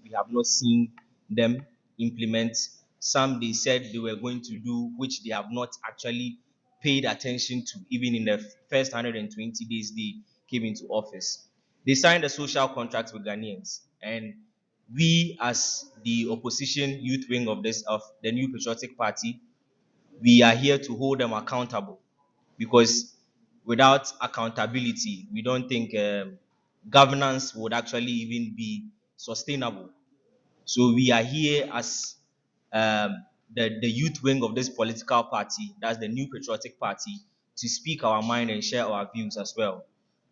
we have not seen them implement. Some they said they were going to do, which they have not actually paid attention to, even in the first 120 days they came into office. They signed a social contract with Ghanaians, and we, as the opposition youth wing of the New Patriotic Party, we are here to hold them accountable, because without accountability, we don't think governance would actually even be sustainable. So we are here as the youth wing of this political party, that's the New Patriotic Party, to speak our mind and share our views as well.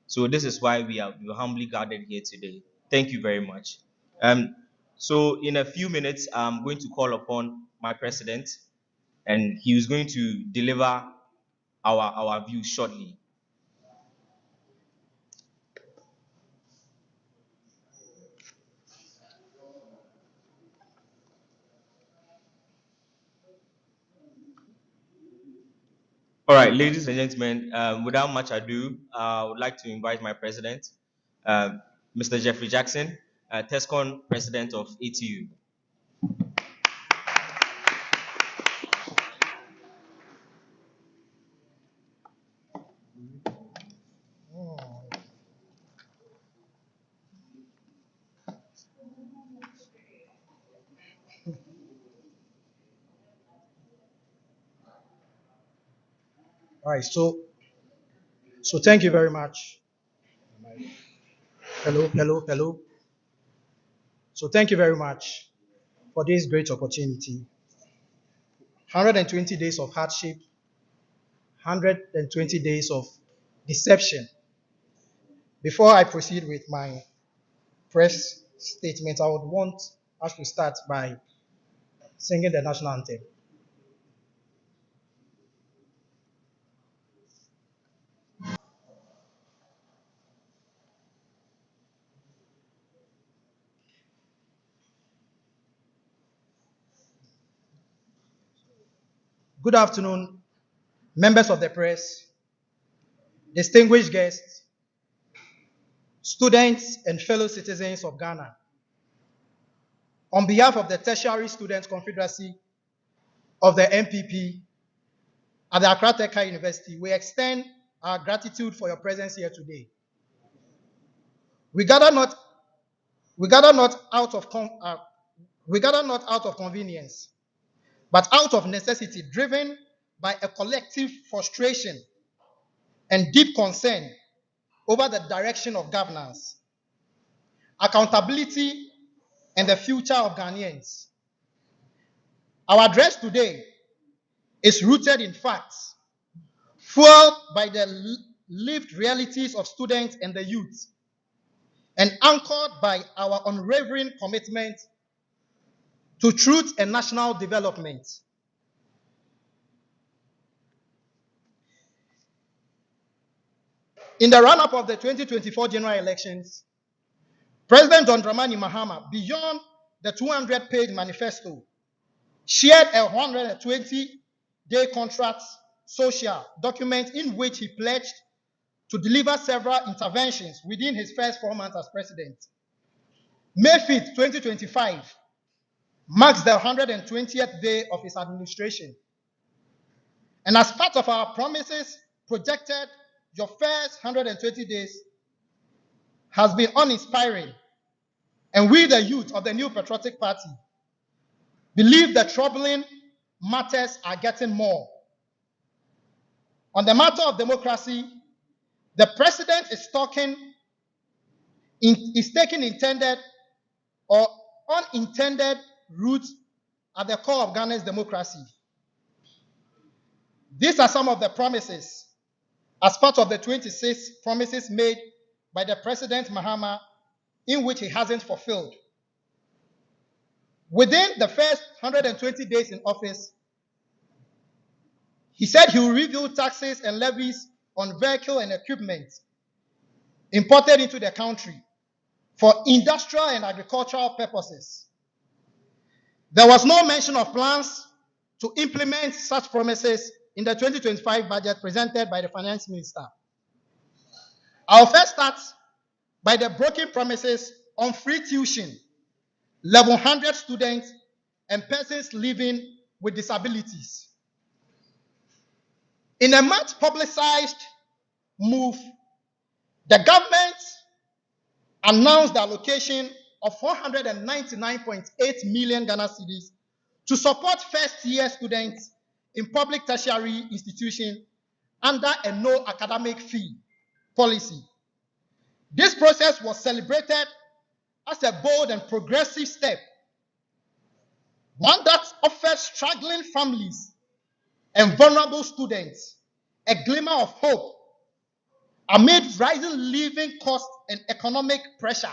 So this is why we are humbly gathered here today. Thank you very much. Um, so in a few minutes, I'm going to call upon my president, and he is going to deliver our views shortly. All right, ladies and gentlemen, without much ado, I would like to invite my president, uh, Mr. Jeffrey Jackson, TESCON president of ATU. All right, so thank you very much. Hello, hello, hello. So thank you very much for this great opportunity. 120 days of hardship, 120 days of deception. Before I proceed with my press statement, I would want us to start by singing the national anthem. Good afternoon, members of the press, distinguished guests, students, and fellow citizens of Ghana. On behalf of the Tertiary Students Confederacy of the MPP at the Accra Technical University, we extend our gratitude for your presence here today. We gather not out of convenience, but out of necessity, driven by a collective frustration and deep concern over the direction of governance, accountability, and the future of Ghanaians. Our address today is rooted in facts, fueled by the lived realities of students and the youth, and anchored by our unwavering commitment to truth and national development. In the run-up of the 2024 general elections, President John Dramani Mahama, beyond the 200-page manifesto, shared a 120-day contract social document in which he pledged to deliver several interventions within his first 4 months as president. May 5th, 2025, marks the 120th day of his administration. And as part of our promises projected, your first 120 days has been uninspiring. And we, the youth of the New Patriotic Party, believe the troubling matters are getting more. On the matter of democracy, the president is taking intended or unintended roots at the core of Ghana's democracy. These are some of the promises as part of the 26 promises made by the President Mahama, in which he hasn't fulfilled. Within the first 120 days in office, he said he will review taxes and levies on vehicle and equipment imported into the country for industrial and agricultural purposes. There was no mention of plans to implement such promises in the 2025 budget presented by the finance minister. I'll first start by the broken promises on free tuition, 1,100 students, and persons living with disabilities. In a much publicized move, the government announced the allocation of 499.8 million Ghana cedis to support first-year students in public tertiary institutions under a no academic fee policy. This process was celebrated as a bold and progressive step, one that offers struggling families and vulnerable students a glimmer of hope amid rising living costs and economic pressure.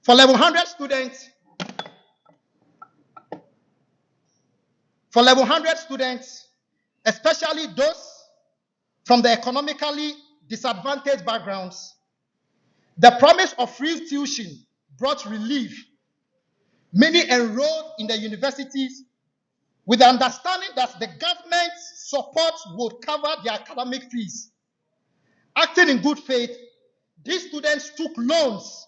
For 1,100 students, especially those from the economically disadvantaged backgrounds, the promise of free tuition brought relief. Many enrolled in the universities with the understanding that the government's support would cover their academic fees. Acting in good faith, these students took loans,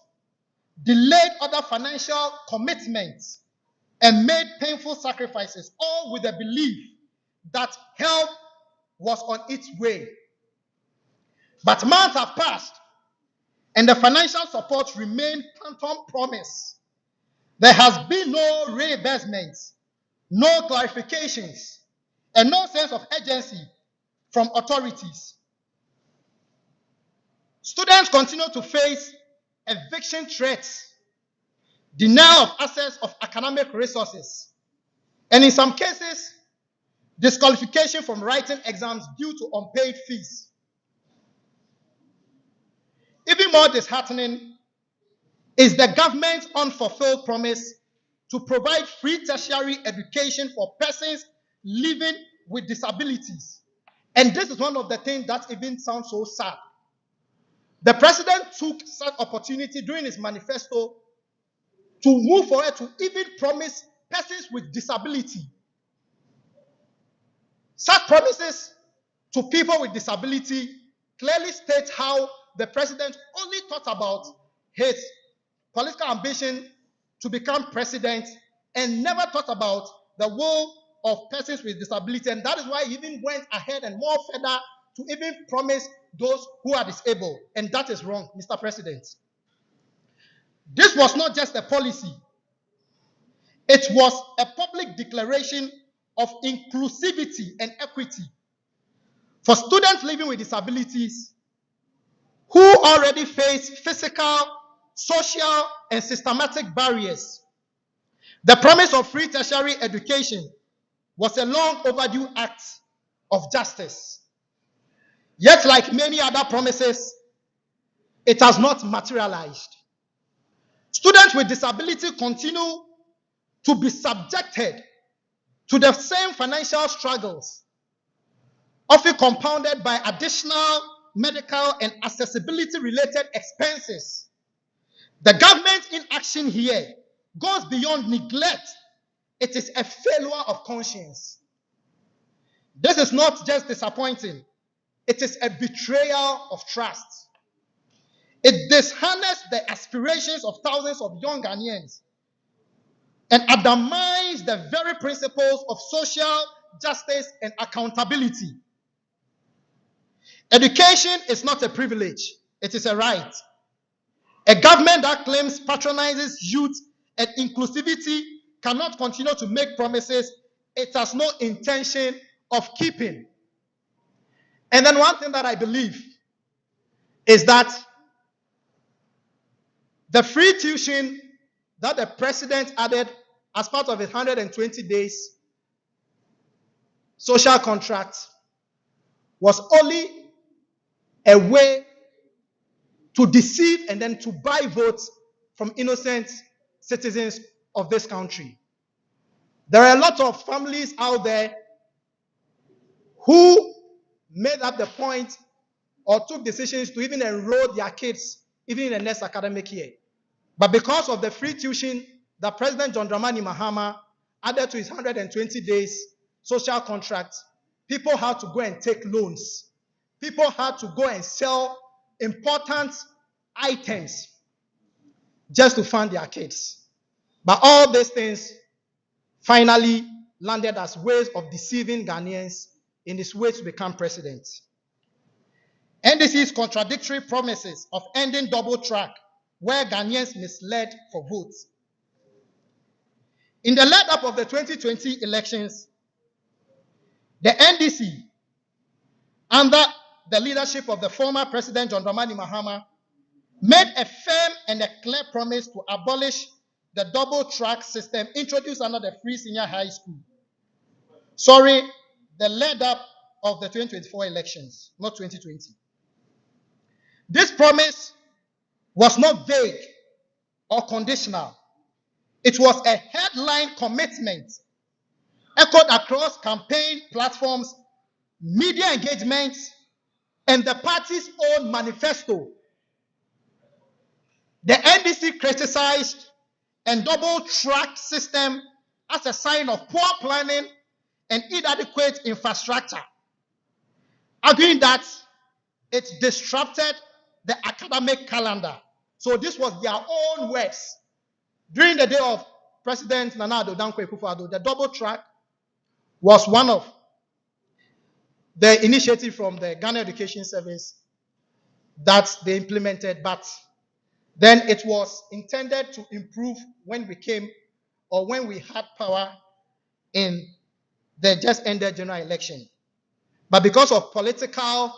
delayed other financial commitments, and made painful sacrifices, all with the belief that help was on its way. But months have passed, and the financial support remained phantom promise. There has been no reimbursement, no clarifications, and no sense of urgency from authorities. Students continue to face eviction threats, denial of access of academic resources, and in some cases, disqualification from writing exams due to unpaid fees. Even more disheartening is the government's unfulfilled promise to provide free tertiary education for persons living with disabilities. And this is one of the things that even sounds so sad. The president took such opportunity during his manifesto to move forward to even promise persons with disability. Such promises to people with disability clearly state how the president only thought about his political ambition to become president and never thought about the will of persons with disability. And that is why he even went ahead and more further to even promise those who are disabled. And that is wrong, Mr. President. This was not just a policy. It was a public declaration of inclusivity and equity for students living with disabilities who already face physical, social, and systematic barriers. The promise of free tertiary education was a long overdue act of justice. Yet, like many other promises, it has not materialized. Students with disability continue to be subjected to the same financial struggles, often compounded by additional medical and accessibility-related expenses. The government's inaction here goes beyond neglect. It is a failure of conscience. This is not just disappointing. It is a betrayal of trust. It dishonours the aspirations of thousands of young Ghanaians and undermines the very principles of social justice and accountability. Education is not a privilege, it is a right. A government that claims patronizes youth and inclusivity cannot continue to make promises it has no intention of keeping. And then one thing that I believe is that the free tuition that the president added as part of his 120 days social contract was only a way to deceive and then to buy votes from innocent citizens of this country. There are a lot of families out there who made up the point or took decisions to even enroll their kids even in the next academic year. But because of the free tuition that President John Dramani Mahama added to his 120 days social contract, people had to go and take loans. People had to go and sell important items just to fund their kids. But all these things finally landed as ways of deceiving Ghanaians in his way to become president. NDC's contradictory promises of ending double track were Ghanaians misled for votes. In the lead up of the 2020 elections, the NDC, under the leadership of the former President John Dramani Mahama, made a firm and a clear promise to abolish the double track system introduced under the Free Senior High School. Sorry, the lead up of the 2024 elections, not 2020. This promise was not vague or conditional. It was a headline commitment echoed across campaign platforms, media engagements, and the party's own manifesto. The NDC criticized a double-track system as a sign of poor planning and inadequate infrastructure, arguing that it disrupted the academic calendar. So this was their own words. During the day of President Nana Addo Dankwa Akufo-Addo, the double track was one of the initiatives from the Ghana Education Service that they implemented, but then it was intended to improve when we came or when we had power in the just ended general election. But because of political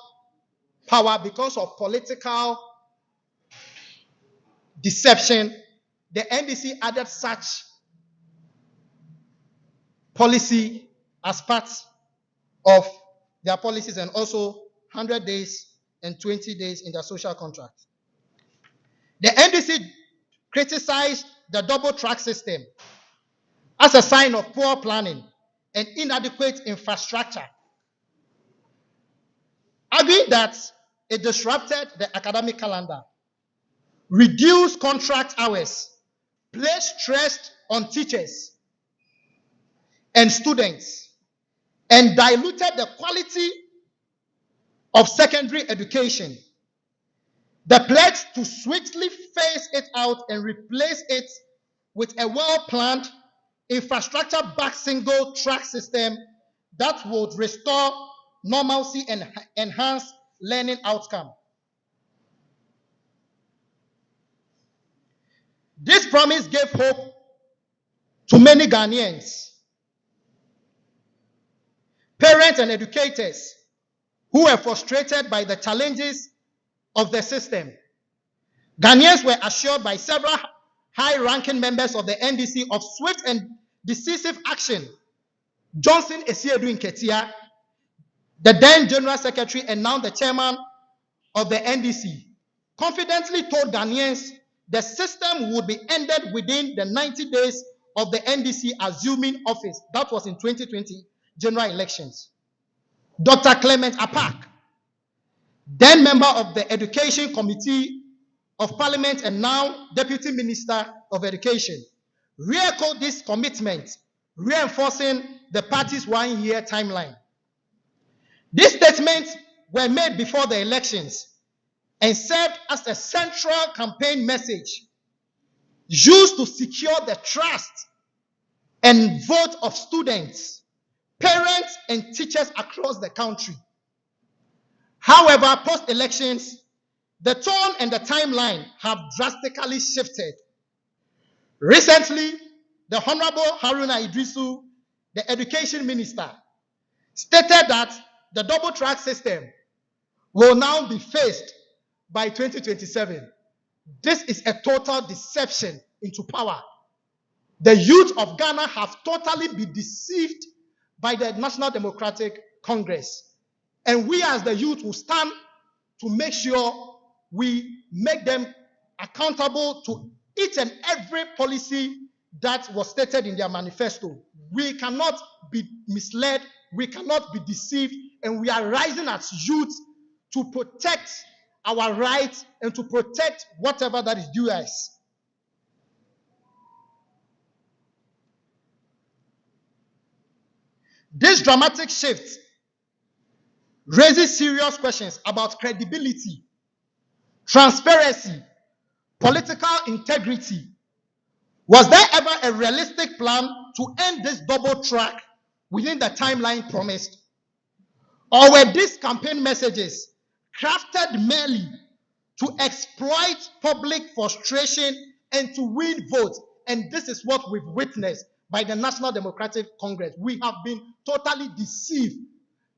power, because of political deception, the NDC added such policy as part of their policies, and also 100 days and 20 days in their social contract. The NDC criticized the double track system as a sign of poor planning and inadequate infrastructure, arguing that it disrupted the academic calendar, reduced contract hours, placed stress on teachers and students, and diluted the quality of secondary education. The pledge to swiftly phase it out and replace it with a well-planned, infrastructure-backed single-track system that would restore normalcy and enhance learning outcome. This promise gave hope to many Ghanaians, parents and educators who were frustrated by the challenges of the system. Ghanaians were assured by several high-ranking members of the NDC of swift and decisive action. Johnson Esiedu Nketia, the then General Secretary and now the Chairman of the NDC, confidently told Ghanaians the system would be ended within the 90 days of the NDC assuming office. That was in 2020 general elections. Dr. Clement Apak, then member of the Education Committee of Parliament and now Deputy Minister of Education, re-echoed this commitment, reinforcing the party's one-year timeline. These statements were made before the elections and served as a central campaign message used to secure the trust and vote of students, parents, and teachers across the country. However, post-elections, the tone and the timeline have drastically shifted. Recently, the Honorable Haruna Idrisu, the Education Minister, stated that the double-track system will now be phased by 2027. This is a total deception into power. The youth of Ghana have totally been deceived by the National Democratic Congress. And we as the youth will stand to make sure we make them accountable to each and every policy that was stated in their manifesto. We cannot be misled, we cannot be deceived, and we are rising as youth to protect our rights and to protect whatever that is due us. This dramatic shift raises serious questions about credibility, transparency, political integrity, Was there ever a realistic plan to end this double track within the timeline promised? Or were these campaign messages crafted merely to exploit public frustration and to win votes? And this is what we've witnessed by the National Democratic Congress. We have been totally deceived.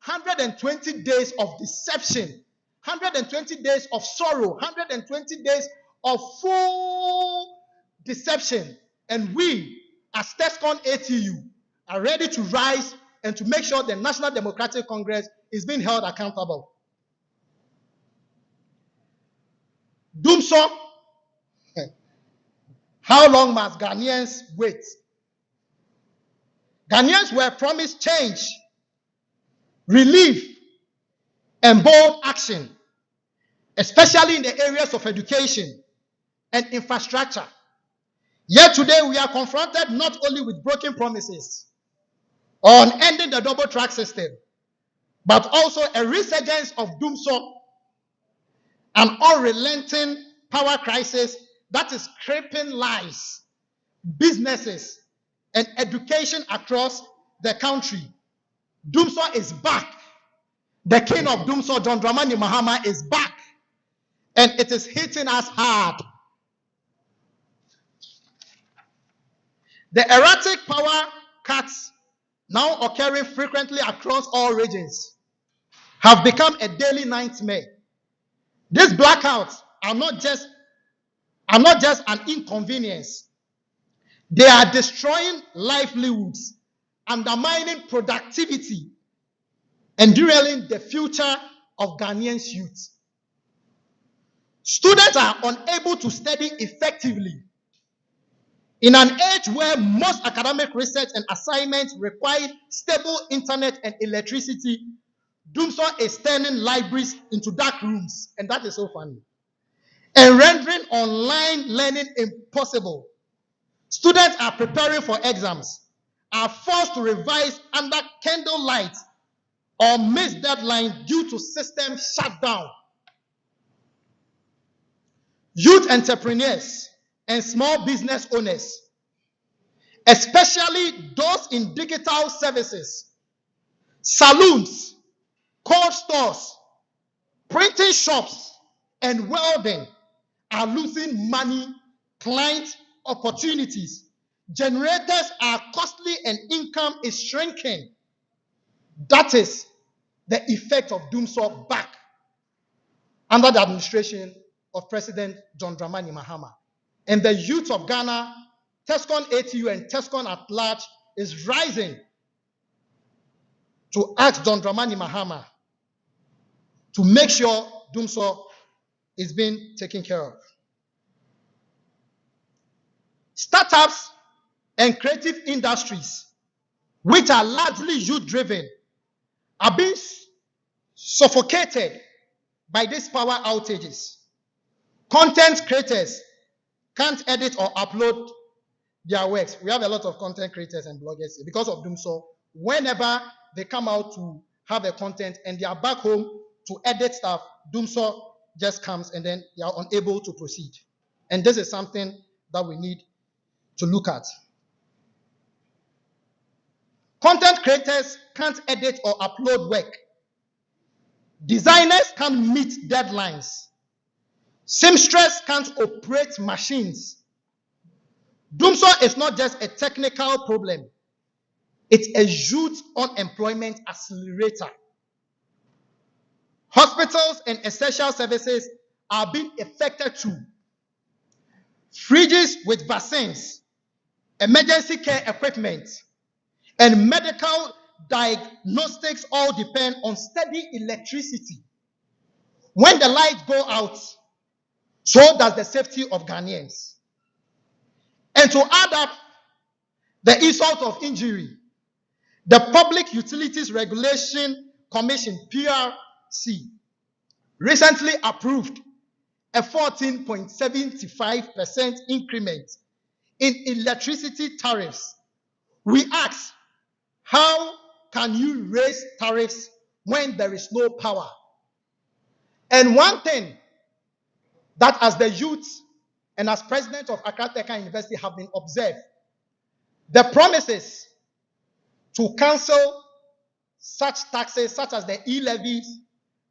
120 days of deception, 120 days of sorrow, 120 days of full deception. And we, as TESCON ATU, are ready to rise and to make sure the National Democratic Congress is being held accountable. Doomso, how long must Ghanaians wait? Ghanaians were promised change, relief, and bold action, especially in the areas of education and infrastructure. Yet today we are confronted not only with broken promises on ending the double track system, but also a resurgence of doomsday, an unrelenting power crisis that is crippling lives, businesses, and education across the country. Doomsday is back. The king of doomsday, John Dramani Mahama, is back, and it is hitting us hard. The erratic power cuts, now occurring frequently across all regions, have become a daily nightmare. These blackouts are not just an inconvenience. They are destroying livelihoods, undermining productivity, and derailing the future of Ghanaians' youth. Students are unable to study effectively. In an age where most academic research and assignments require stable internet and electricity, doomsday is turning libraries into dark rooms, and that is so funny, and rendering online learning impossible. Students are preparing for exams, are forced to revise under candlelight or miss deadlines due to system shutdown. Youth entrepreneurs and small business owners, especially those in digital services, saloons, cold stores, printing shops, and welding, are losing money, client opportunities. Generators are costly and income is shrinking. That is the effect of doomsday back under the administration of President John Dramani Mahama. And the youth of Ghana, TESCON ATU and TESCON at large, is rising to ask John Dramani Mahama to make sure doomsday is being taken care of. Startups and creative industries, which are largely youth-driven, are being suffocated by these power outages. Content creators can't edit or upload their works. We have a lot of content creators and bloggers because of doomsday. Whenever they come out to have a content and they are back home to edit stuff, doomsday just comes and then they are unable to proceed. And this is something that we need to look at. Content creators can't edit or upload work. Designers can't meet deadlines. Seamstresses can't operate machines. Doomsday is not just a technical problem. It's a youth unemployment accelerator. Hospitals and essential services are being affected too. Fridges with vaccines, emergency care equipment, and medical diagnostics all depend on steady electricity. When the lights go out, so does the safety of Ghanaians. And to add up the insult of injury, the Public Utilities Regulation Commission, PRC, recently approved a 14.75% increment in electricity tariffs. We ask, how can you raise tariffs when there is no power? And one thing that as the youth and as president of Accra Technical University have been observed, the promises to cancel such taxes, such as the e-levies,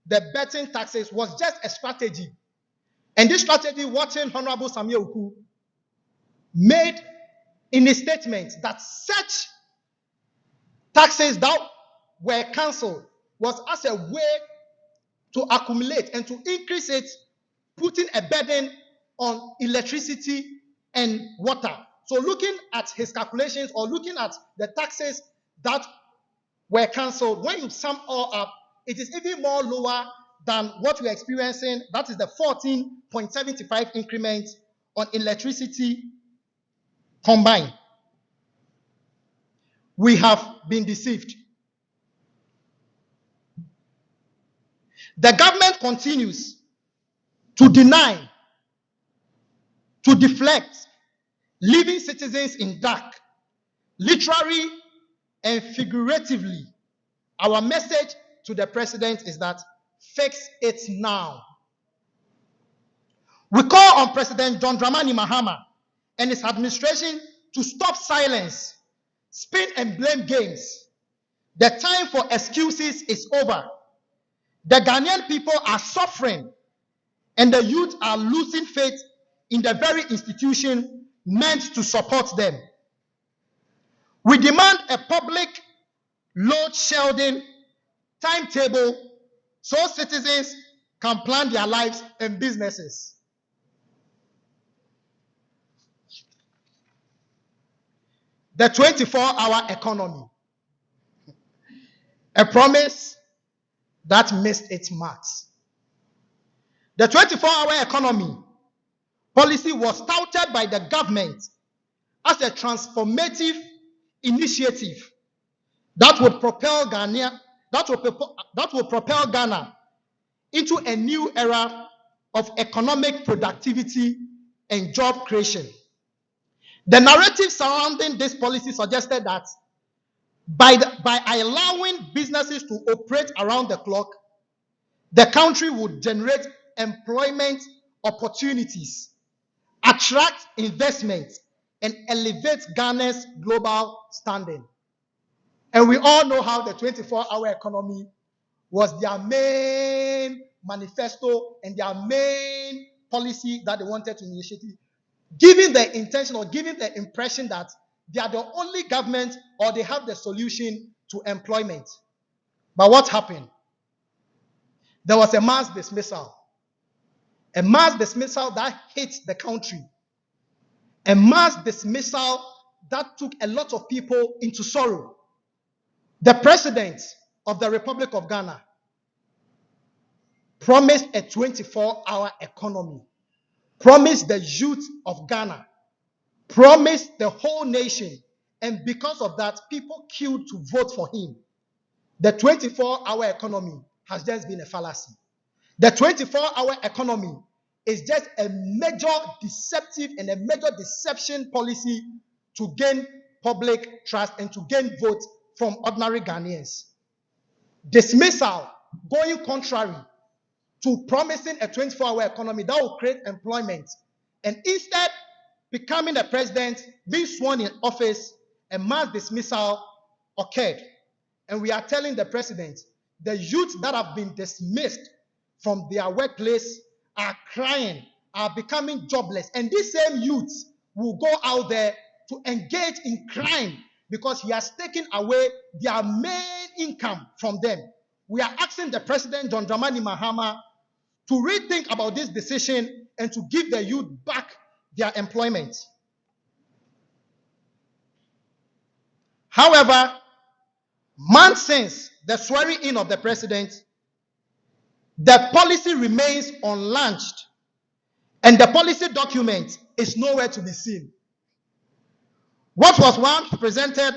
the betting taxes, was just a strategy. And this strategy, watching Honorable Samuel Oku made in a statement that such taxes that were cancelled was as a way to accumulate and to increase it, putting a burden on electricity and water. So looking at his calculations or looking at the taxes that were cancelled, when you sum all up, it is even more lower than what we're experiencing. That is the 14.75 increment on electricity combined. We have been deceived. The government continues to deny, to deflect, leaving citizens in dark, literally and figuratively. Our message to the president is that fix it now. We call on President John Dramani Mahama and his administration to stop silence, spin and blame games. The time for excuses is over. The Ghanaian people are suffering, and the youth are losing faith in the very institution meant to support them. We demand a public load shedding timetable so citizens can plan their lives and businesses. The 24-hour economy, a promise that missed its marks. The 24-hour economy policy was touted by the government as a transformative initiative that would propel Ghana into a new era of economic productivity and job creation. The narrative surrounding this policy suggested that by allowing businesses to operate around the clock, the country would generate employment opportunities, attract investment, and elevate Ghana's global standing. And we all know how the 24-hour economy was their main manifesto and their main policy that they wanted to initiate, giving the intention or giving the impression that they are the only government or they have the solution to employment. But what happened? There was a mass dismissal that hit the country, a mass dismissal that took a lot of people into sorrow. The president of the Republic of Ghana promised a 24-hour economy, promised the youth of Ghana, promised the whole nation, and because of that, people queued to vote for him. The 24-hour economy has just been a fallacy. The 24-hour economy is just a major deceptive and a major deception policy to gain public trust and to gain votes from ordinary Ghanaians. Dismissal, going contrary to promising a 24-hour economy that will create employment, and instead becoming a president, being sworn in office, a mass dismissal occurred. And we are telling the president, the youth that have been dismissed from their workplace are crying, are becoming jobless. And these same youths will go out there to engage in crime because he has taken away their main income from them. We are asking the president, John Dramani Mahama, to rethink about this decision and to give the youth back their employment. However, months since the swearing in of the president, the policy remains unlaunched, and the policy document is nowhere to be seen. What was once presented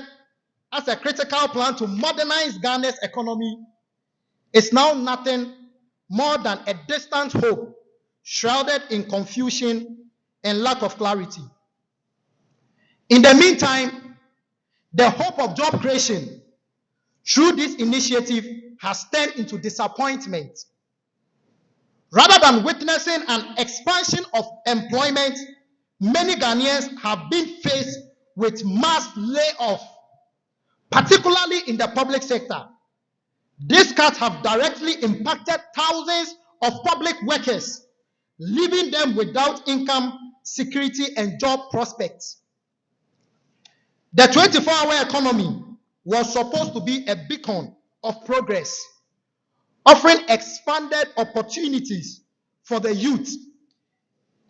as a critical plan to modernize Ghana's economy is now nothing more than a distant hope, shrouded in confusion and lack of clarity. In the meantime, the hope of job creation through this initiative has turned into disappointment. Rather than witnessing an expansion of employment, many Ghanaians have been faced with mass layoff, particularly in the public sector. These cuts have directly impacted thousands of public workers, leaving them without income security and job prospects. The 24-hour economy was supposed to be a beacon of progress, offering expanded opportunities for the youth,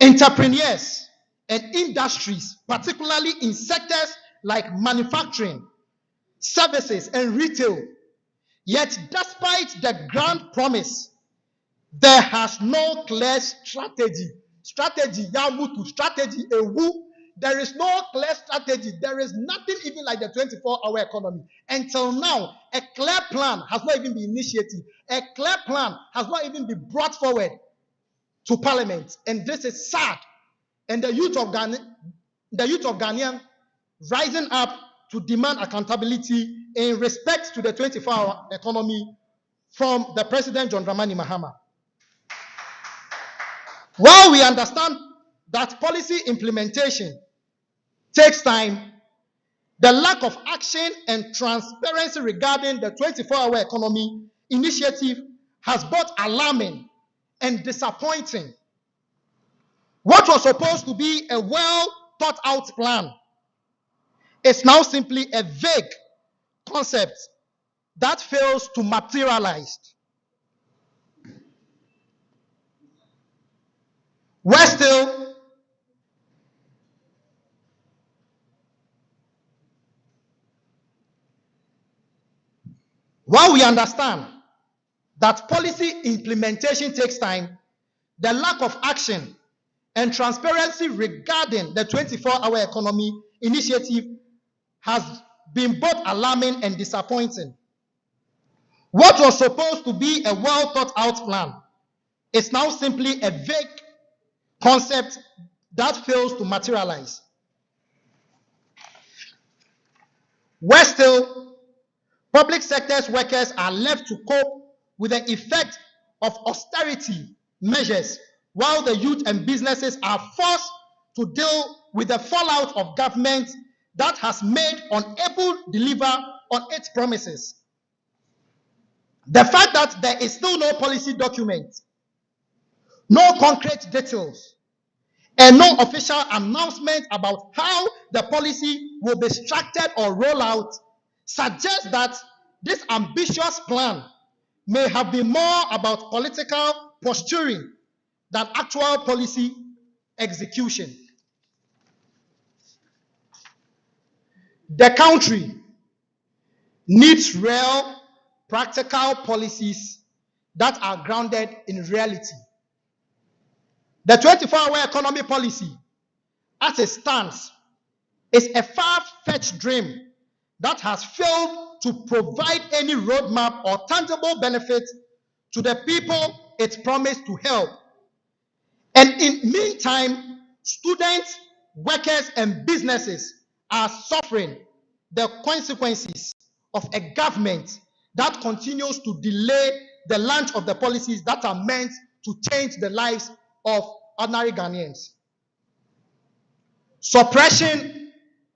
entrepreneurs, and industries, particularly in sectors like manufacturing, services, and retail. Yet, despite the grand promise, there has no clear strategy. Strategy, Yamutu, strategy, Ewu. There is no clear strategy. There is nothing even like the 24-hour economy. Until now, a clear plan has not even been initiated. A clear plan has not even been brought forward to Parliament. And this is sad. And the youth of Ghana rising up to demand accountability in respect to the 24-hour economy from the President John Dramani Mahama. While we understand that policy implementation takes time, the lack of action and transparency regarding the 24-hour economy initiative has both alarming and disappointing. What was supposed to be a well-thought-out plan is now simply a vague concept that fails to materialize. While we understand that policy implementation takes time, the lack of action and transparency regarding the 24-hour economy initiative has been both alarming and disappointing. What was supposed to be a well-thought-out plan is now simply a vague concept that fails to materialize. Worse still, public sector's workers are left to cope with the effect of austerity measures, while the youth and businesses are forced to deal with the fallout of government that has made unable to deliver on its promises. The fact that there is still no policy document, no concrete details, and no official announcement about how the policy will be structured or rolled out suggests that this ambitious plan may have been more about political posturing than actual policy execution. The country needs real, practical policies that are grounded in reality. The 24-hour economy policy, as it stands, is a far-fetched dream that has failed to provide any roadmap or tangible benefit to the people it promised to help. And in the meantime, students, workers, and businesses are suffering the consequences of a government that continues to delay the launch of the policies that are meant to change the lives of ordinary Ghanaians. Suppression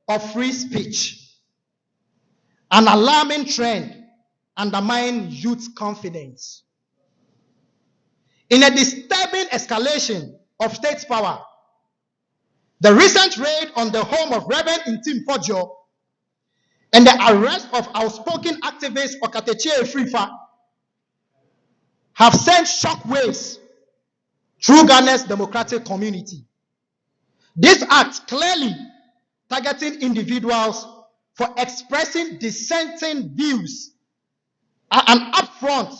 of free speech, an alarming trend, undermines youth confidence. In a disturbing escalation of state power, the recent raid on the home of Reverend Intim Fojo and the arrest of outspoken activist Okatechi Efrifa have sent shockwaves through Ghana's democratic community. This act clearly targeting individuals for expressing dissenting views are an affront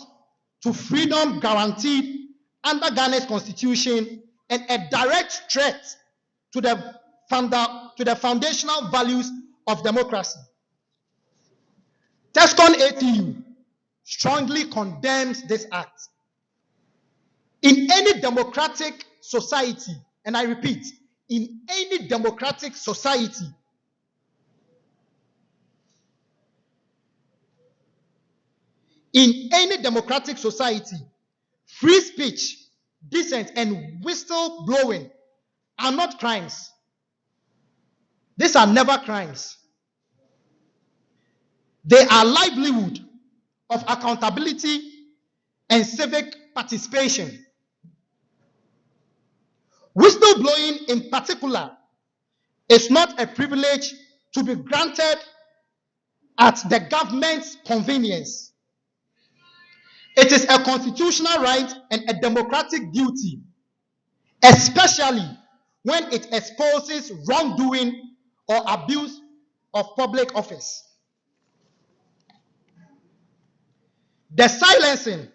to freedom guaranteed under Ghana's constitution and a direct threat to the foundational values of democracy. TESCON ATU strongly condemns this act. In any democratic society, and I repeat, in any democratic society, free speech, dissent, and whistleblowing are not crimes. These are never crimes. They are livelihood of accountability and civic participation. Whistleblowing in particular is not a privilege to be granted at the government's convenience. It is a constitutional right and a democratic duty, especially when it exposes wrongdoing or abuse of public office. The silencing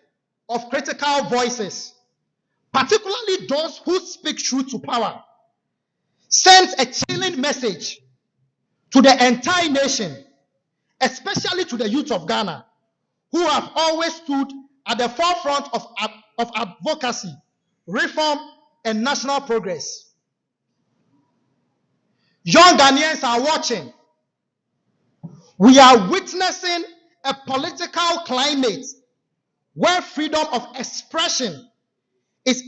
of critical voices, particularly those who speak truth to power, sends a chilling message to the entire nation, especially to the youth of Ghana, who have always stood at the forefront of advocacy, reform, and national progress. Young Ghanaians are watching. We are witnessing a political climate where freedom of expression is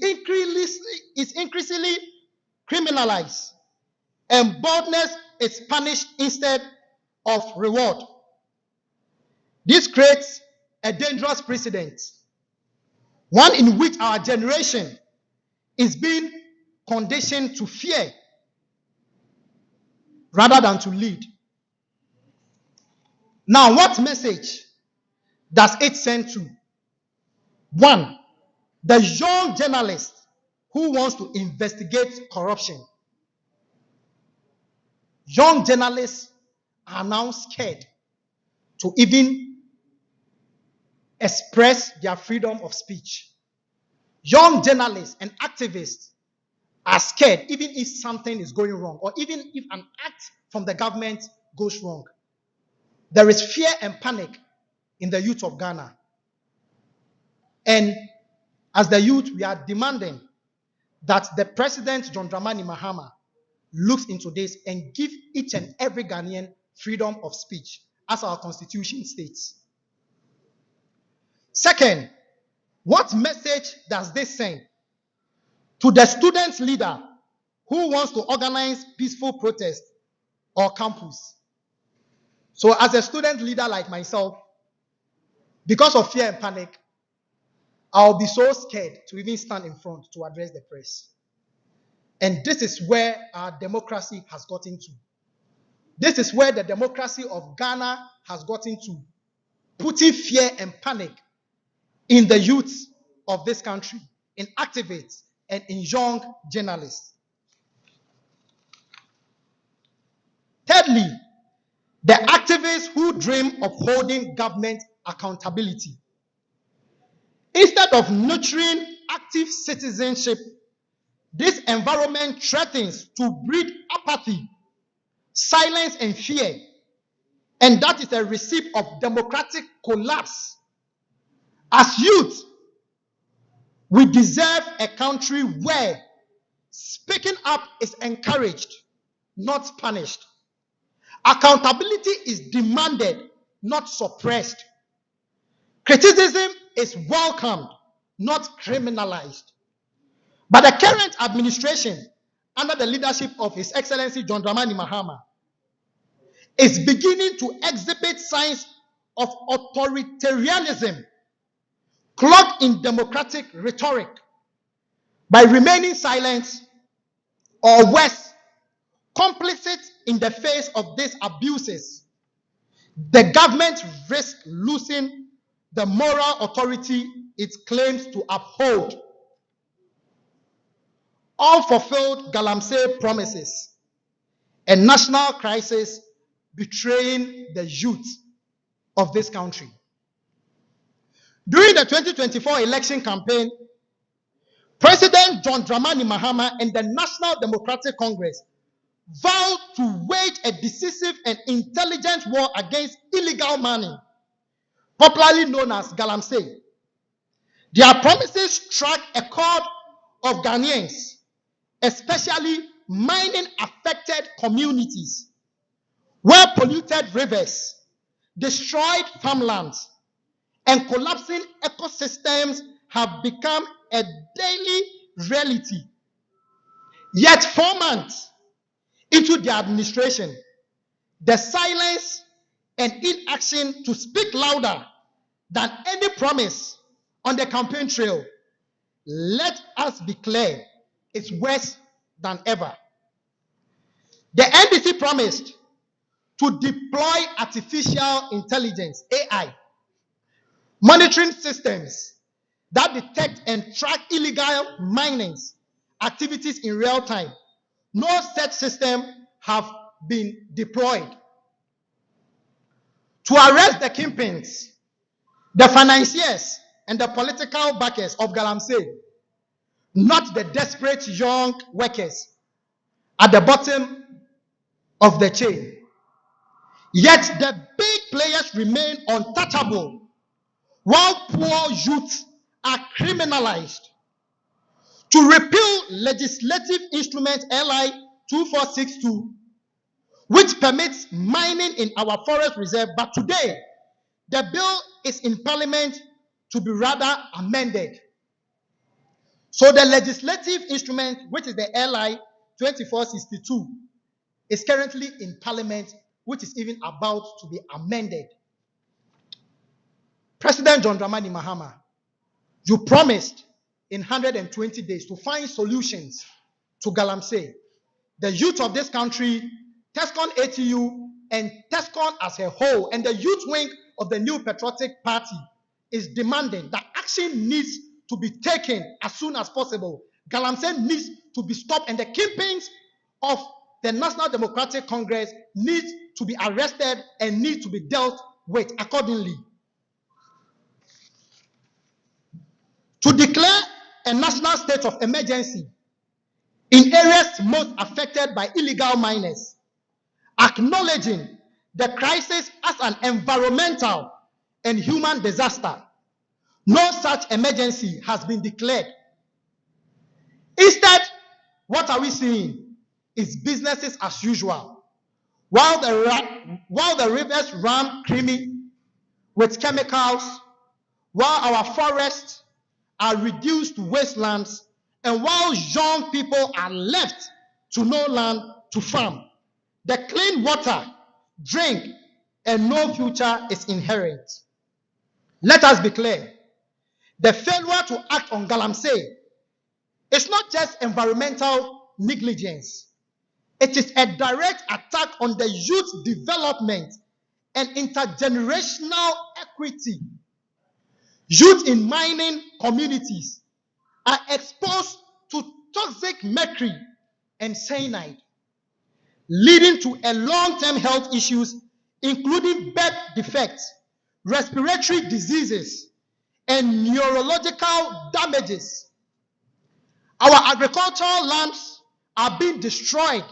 increasingly criminalized and boldness is punished instead of reward. This creates a dangerous precedent, one in which our generation is being conditioned to fear rather than to lead. Now, what message does it send to? One, the young journalist who wants to investigate corruption. Young journalists are now scared to even express their freedom of speech. Young journalists and activists are scared even if something is going wrong or even if an act from the government goes wrong. There is fear and panic in the youth of Ghana. And as the youth, we are demanding that the President, John Dramani Mahama, looks into this and give each and every Ghanaian freedom of speech, as our constitution states. Second, what message does this send to the student leader who wants to organize peaceful protest or campus? So as a student leader like myself, because of fear and panic, I'll be so scared to even stand in front to address the press. And this is where our democracy has gotten to. This is where the democracy of Ghana has gotten to, putting fear and panic in the youth of this country, in activists, and in young journalists. Thirdly, the activists who dream of holding government accountability. Instead of nurturing active citizenship, this environment threatens to breed apathy, silence, and fear. And that is a recipe of democratic collapse. As youth, we deserve a country where speaking up is encouraged, not punished. Accountability is demanded, not suppressed. Criticism is welcomed, not criminalized. But the current administration, under the leadership of His Excellency John Dramani Mahama, is beginning to exhibit signs of authoritarianism, cloaked in democratic rhetoric. By remaining silent, or worse, complicit in the face of these abuses, the government risks losing the moral authority it claims to uphold. Unfulfilled Galamsey promises, a national crisis betraying the youth of this country. During the 2024 election campaign, President John Dramani Mahama and the National Democratic Congress vowed to wage a decisive and intelligent war against illegal mining, popularly known as Galamsey. Their promises struck a chord of Ghanaians, especially mining-affected communities, where polluted rivers, destroyed farmlands, and collapsing ecosystems have become a daily reality. Yet 4 months into their administration, the silence and inaction to speak louder than any promise on the campaign trail, let us be clear, it's worse than ever. The NDC promised to deploy artificial intelligence, AI, monitoring systems that detect and track illegal mining activities in real time. No such system have been deployed. To arrest the kingpins, the financiers, and the political backers of Galamsey, not the desperate young workers at the bottom of the chain. Yet the big players remain untouchable, while poor youth are criminalized. To repeal legislative instrument LI 2462, which permits mining in our forest reserve, but today the bill is in parliament to be rather amended. So the legislative instrument, which is the LI 2462, is currently in parliament, which is even about to be amended. President John Dramani Mahama, you promised in 120 days to find solutions to Galamsey. The youth of this country, TESCON ATU, and TESCON as a whole, and the youth wing of the New Patriotic Party is demanding that action needs to be taken as soon as possible. Galamsey needs to be stopped, and the kingpins of the National Democratic Congress need to be arrested and need to be dealt with accordingly. To declare a national state of emergency in areas most affected by illegal miners, acknowledging the crisis as an environmental and human disaster. No such emergency has been declared. Instead, what are we seeing is businesses as usual. While the rivers run creamy with chemicals, while our forests are reduced to wastelands, and while young people are left to no land to farm, the clean water, drink, and no future is inherent. Let us be clear. The failure to act on Galamsey is not just environmental negligence. It is a direct attack on the youth development and intergenerational equity. Youth in mining communities are exposed to toxic mercury and cyanide, leading to a long-term health issues, including birth defects, respiratory diseases, and neurological damages. Our agricultural lands are being destroyed,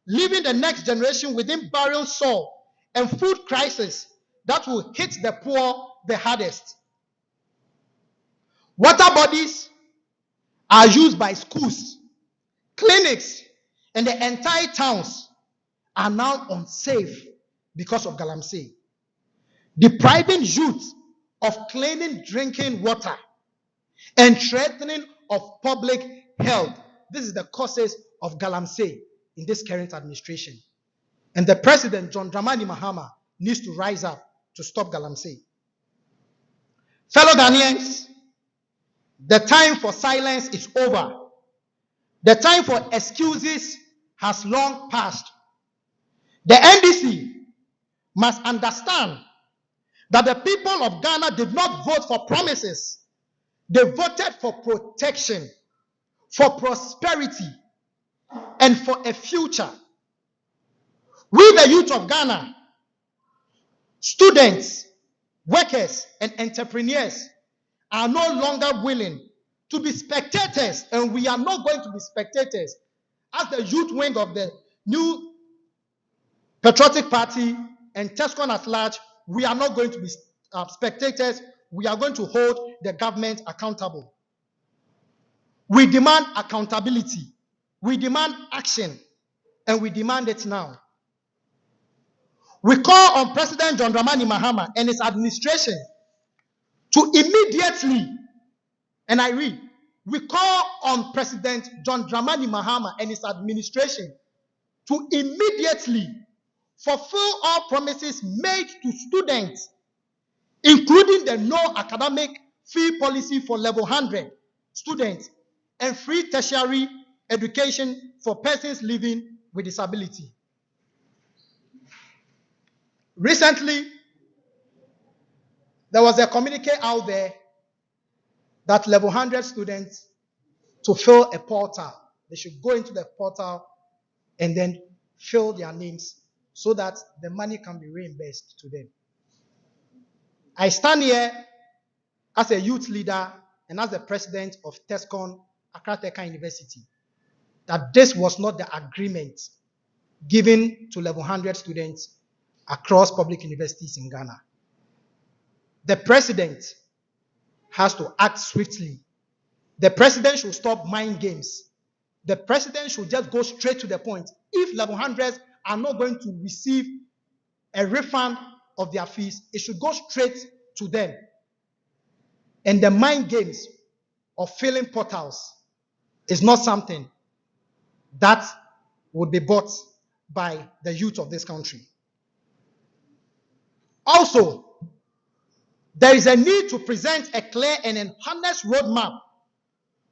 leaving the next generation within barren soil and food crisis that will hit the poor the hardest. Water bodies are used by schools, clinics, and the entire towns are now unsafe because of Galamsey, depriving youth of clean drinking water and threatening of public health. This is the causes of Galamsey in this current administration. And the President, John Dramani Mahama, needs to rise up to stop Galamsey. Fellow Ghanaians, the time for silence is over. The time for excuses has long passed. The NDC must understand that the people of Ghana did not vote for promises. They voted for protection, for prosperity, and for a future. We, the youth of Ghana, students, workers, and entrepreneurs, are no longer willing to be spectators, and we are not going to be spectators. As the youth wing of the New Patriotic Party and TESCON at large, we are not going to be spectators. We are going to hold the government accountable. We demand accountability. We demand action, and we demand it now. We call on President John Dramani Mahama and his administration to immediately, and I read, we call on President John Dramani Mahama and his administration to immediately fulfill all promises made to students, including the no academic fee policy for level 100 students and free tertiary education for persons living with disability. Recently, there was a communique out there that level 100 students to fill a portal. They should go into the portal and then fill their names so that the money can be reimbursed to them. I stand here as a youth leader and as the president of TESCON, Accra Technical University, that this was not the agreement given to level 100 students across public universities in Ghana. The president has to act swiftly. The president should stop mind games. The president should just go straight to the point. If level 100s are not going to receive a refund of their fees, it should go straight to them. And the mind games of filling portals is not something that would be bought by the youth of this country. Also, there is a need to present a clear and enhanced roadmap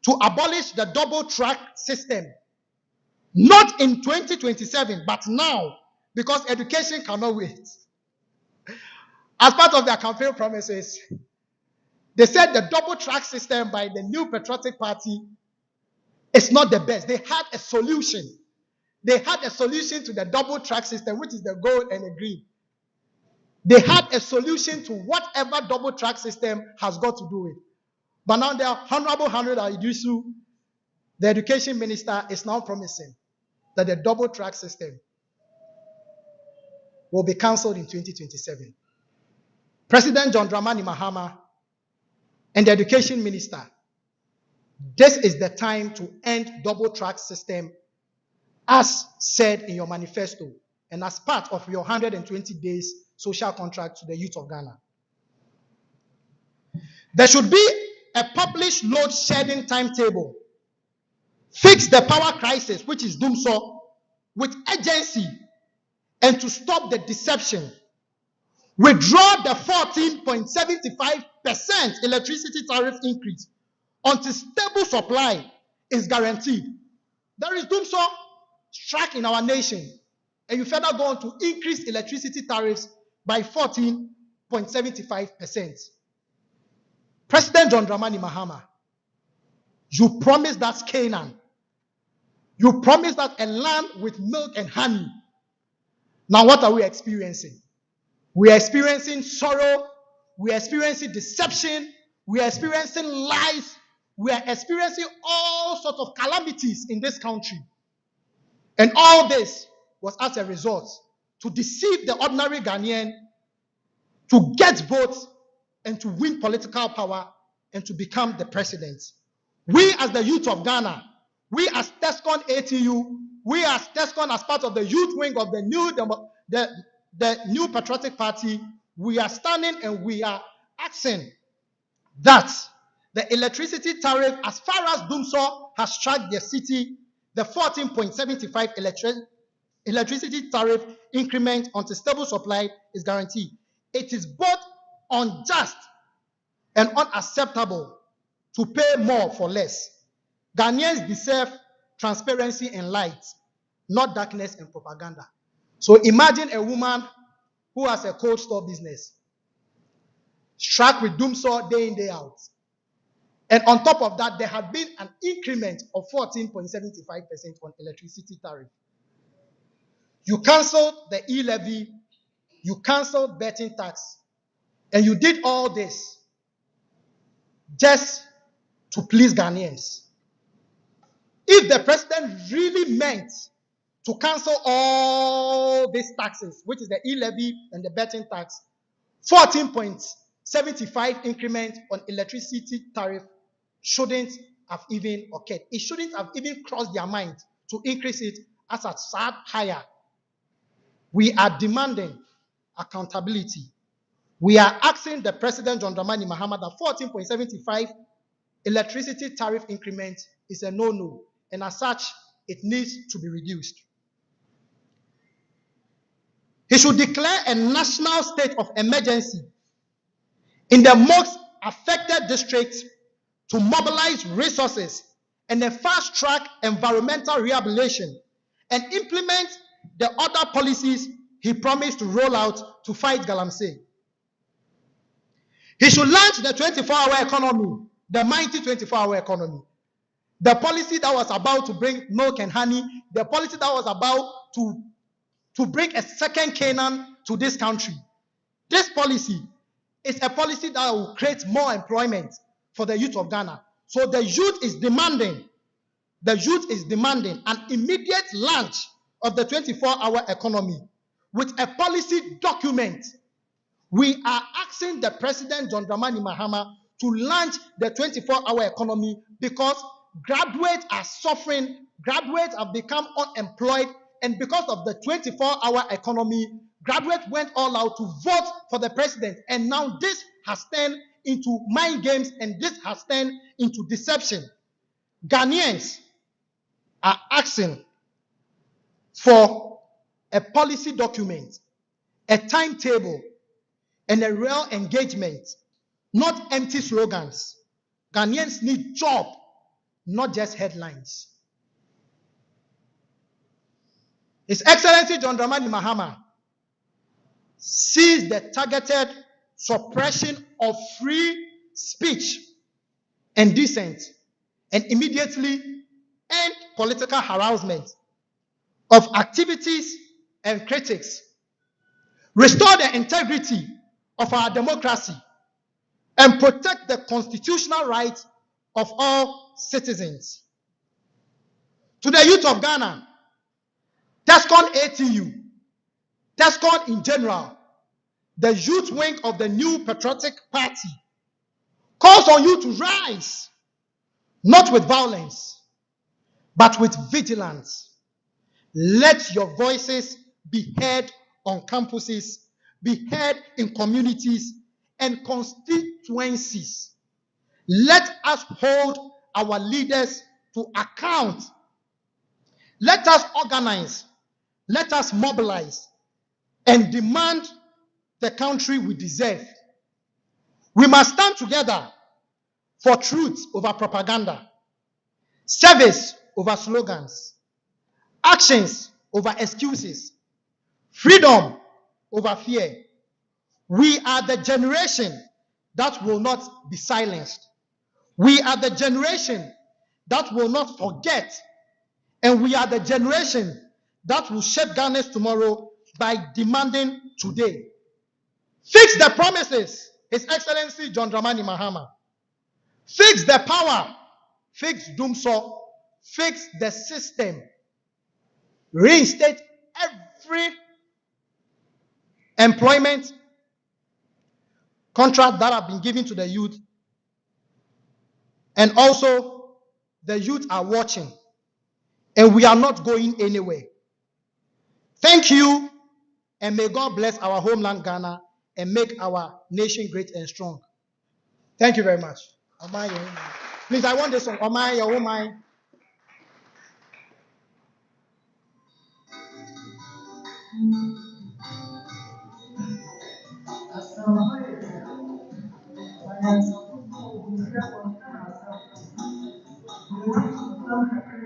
to abolish the double track system. Not in 2027, but now, because education cannot wait. As part of their campaign promises, they said the double track system by the New Patriotic Party is not the best. They had a solution. They had a solution to the double track system, which is the gold and the green. They had a solution to whatever double track system has got to do with. But now the Honorable Henry Idisu, the education minister, is now promising that the double track system will be cancelled in 2027. President John Dramani Mahama and the education minister, this is the time to end double track system as said in your manifesto and as part of your 120 days social contract to the youth of Ghana. There should be a published load shedding timetable. Fix the power crisis, which is doomsday, with urgency, and to stop the deception. Withdraw the 14.75% electricity tariff increase until stable supply is guaranteed. There is doomsday struck in our nation, and you further go on to increase electricity tariffs by 14.75%. President John Dramani Mahama, you promised that Canaan. You promised that a land with milk and honey. Now what are we experiencing? We are experiencing sorrow. We are experiencing deception. We are experiencing lies. We are experiencing all sorts of calamities in this country. And all this was as a result to deceive the ordinary Ghanaian, to get votes and to win political power and to become the president. We as the youth of Ghana, we as TESCON ATU, we as TESCON as part of the youth wing of the New Patriotic Party, we are standing and we are asking that the electricity tariff, as far as Dumso has struck the city, the 14.75 electricity tariff increment until stable supply is guaranteed. It is both unjust and unacceptable to pay more for less. Ghanaians deserve transparency and light, not darkness and propaganda. So imagine a woman who has a cold store business, struck with doomsday day in, day out. And on top of that, there had been an increment of 14.75% on electricity tariff. You cancelled the e-levy, you cancelled betting tax, and you did all this just to please Ghanaians. If the president really meant to cancel all these taxes, which is the e-levy and the betting tax, 14.75 increment on electricity tariff shouldn't have even occurred. It shouldn't have even crossed their mind to increase it as a sad higher. We are demanding accountability. We are asking the President John Dramani Mahama that 14.75 electricity tariff increment is a no-no, and as such, it needs to be reduced. He should declare a national state of emergency in the most affected districts to mobilize resources and a fast-track environmental rehabilitation and implement the other policies he promised to roll out to fight galamsey. He should launch the 24-hour economy, the mighty 24-hour economy. The policy that was about to bring milk and honey, the policy that was about to bring a second Canaan to this country. This policy is a policy that will create more employment for the youth of Ghana. So the youth is demanding an immediate launch of the 24-hour economy with a policy document. We are asking the President, John Dramani Mahama, to launch the 24-hour economy because graduates are suffering, graduates have become unemployed, and because of the 24-hour economy, graduates went all out to vote for the president, and now this has turned into mind games, and this has turned into deception. Ghanaians are asking for a policy document, a timetable, and a real engagement, not empty slogans. Ghanaians need job, not just headlines. His Excellency John Dramani Mahama sees the targeted suppression of free speech and dissent and immediately end political harassment of activities and critics, restore the integrity of our democracy, and protect the constitutional rights of all citizens. To the youth of Ghana, TESCON ATU, TESCON in general, the youth wing of the new patriotic party, calls on you to rise, not with violence, but with vigilance. Let your voices be heard on campuses, be heard in communities and constituencies. Let us hold our leaders to account. Let us organize, let us mobilize and demand the country we deserve. We must stand together for truth over propaganda, service over slogans, actions over excuses, freedom over fear. We are the generation that will not be silenced. We are the generation that will not forget. And we are the generation that will shape Ghana's tomorrow by demanding today. Fix the promises, His Excellency John Dramani Mahama. Fix the power. Fix Dumso. Fix the system. Reinstate every employment contract that have been given to the youth. And also, the youth are watching. And we are not going anywhere. Thank you, and may God bless our homeland Ghana and make our nation great and strong. Thank you very much. Please, I want this song. Omai, your Omai.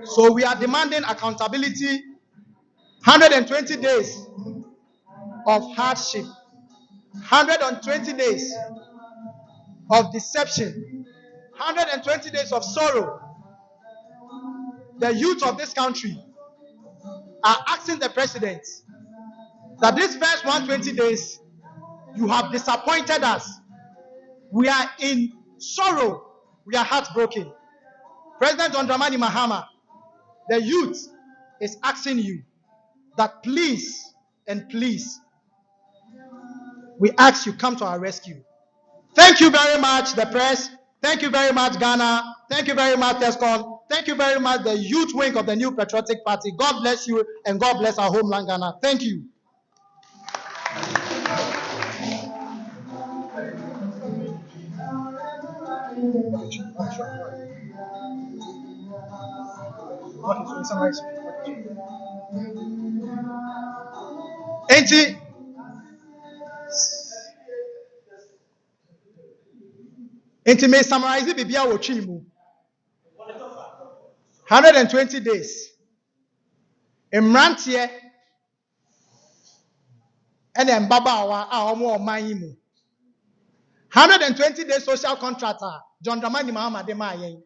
So we are demanding accountability, 120 days of hardship, 120 days of deception, 120 days of sorrow. The youth of this country are asking the president that this first 120 days, you have disappointed us. We are in sorrow. We are heartbroken. President John Dramani Mahama, the youth is asking you that please and please, we ask you come to our rescue. Thank you very much, the press. Thank you very much, Ghana. Thank you very much, TESCON. Thank you very much, the youth wing of the New Patriotic Party. God bless you and God bless our homeland, Ghana. Thank you. Ain't it? Enti me summarize bibia wo twi mu. 120 days. Mmrantie ene mbabaawa a omo oman yi mu. 120 days social contract John Dramani Mahama de ma yen.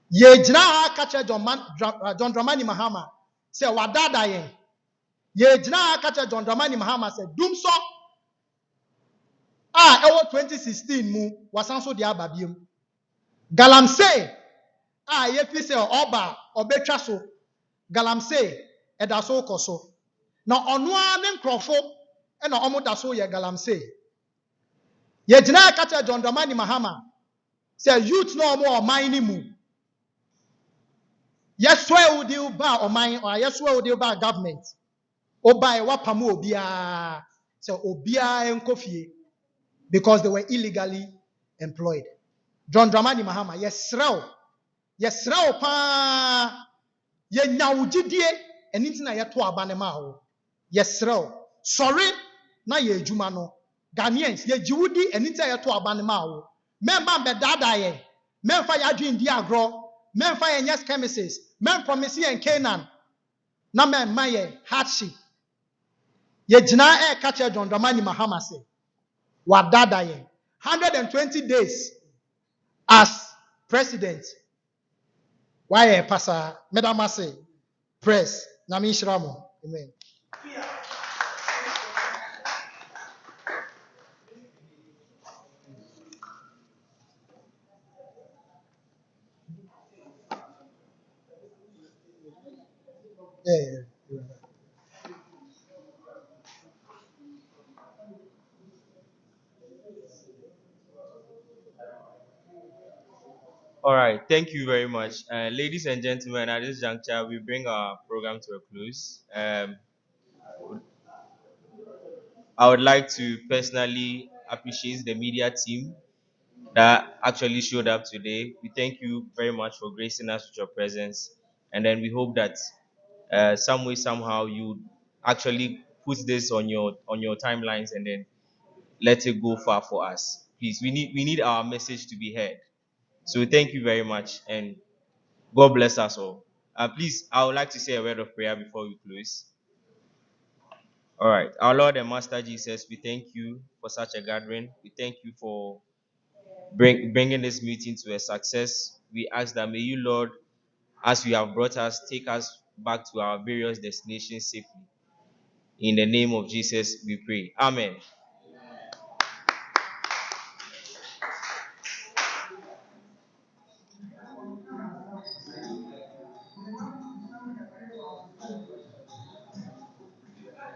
Ye gyina ha ka che John Dramani Mahama say wadada yen. Ye gyina ha ka che John Dramani Mahama say dumso ewo 2016 mu wasan so de ababiem. Galamsey ye fi say oba obetwa so. Galamsey eda so koso. Na ono a ne nkrofo e na omo da so ye Galamsey. Ye gyina ha ka che John Dramani Mahama say youth no more oman mu. Yes, where would you buy or mine, or yes, where would you buy government? Or buy what pamu obia, so obia and coffee, because they were illegally employed. John Dramani Mahama, yes, pa, ye nyawjidie, and it's na yeto abanema. Yes, sorry, na ye jumano. Ghanaians, ye Judi, and it's a to abanema. Member bedada ye, memfa yadwin diagro. Men fire yes chemists, men promise and Canaan, na men maye hardship. Ye jina catcher John Dramani Mahama say, wadada ye 120 days as president. Why pasa Madam say Prez Nami Shramo. Amen. Yeah. All right, thank you very much. Ladies and gentlemen, at this juncture, we bring our program to a close. I would like to personally appreciate the media team that actually showed up today. We thank you very much for gracing us with your presence. And then we hope that some way, somehow, you actually put this on your timelines and then let it go far for us. Please, we need our message to be heard. So thank you very much, and God bless us all. Please, I would like to say a word of prayer before we close. All right. Our Lord and Master Jesus, we thank you for such a gathering. We thank you for bringing this meeting to a success. We ask that may you, Lord, as you have brought us, take us back to our various destinations safely. In the name of Jesus, we pray. Amen.